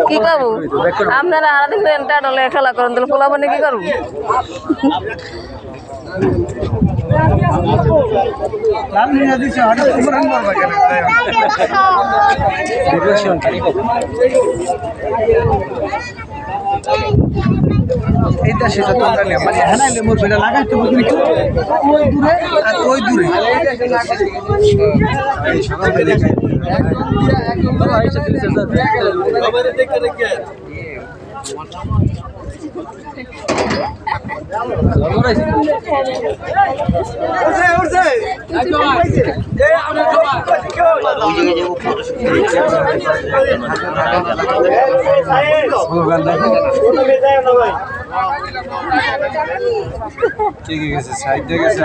কি করবো আপনারা আরাদিন টাডলে খেলা করেন তাহলে পোলা মানে কি করবো এইটা সেটা তো মানে হানাইলে মোর বেটা লাগাইতে বুঝলি ওই দূরে আর ওই দূরে ঠিক আছে সাইড থেকে গেছে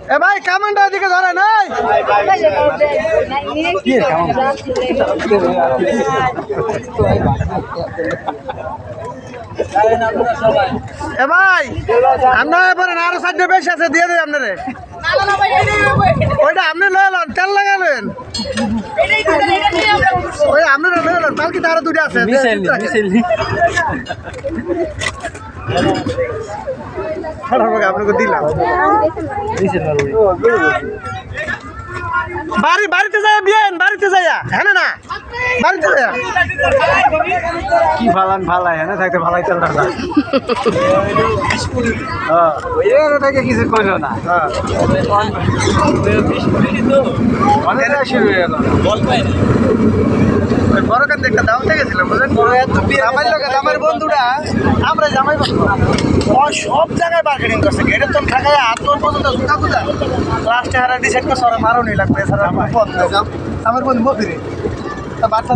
এ ভাই কামানটা এদিকে ধরে নাই কি এ ভাই আমরা এবারে আরো সাইডে বেশি আছে দিয়ে দেয় আপনারে ওইটা আপনি লইলেন তেল লাগালেন ওই আপনারা লইলেন কালকে তো আরো দুটো আছে আপনাকে দিলাম বাড়িতে যায় বিয়েন বাড়িতে যাইয়া হ্যাঁ না বাড়িতে যাইয়া কি ভালান ভালাই হ্যাঁ থাকতে ভালাই চল না ওইটাকে কিছু করলো না শুরু হয়ে গেল বড় কান একটা দাম গেছিলাম বুঝলেন আমার লোক আমার বন্ধুরা আমরা জামাই সব জায়গায় মার্কেটিং করছে গেটের তো ঢাকায় আত্মর পর্যন্ত জুতা খুঁজা লাস্টে হারা ডিসাইড করছে ওরা মারো নি লাগবে আমার বন্ধু বফিরে বাচ্চা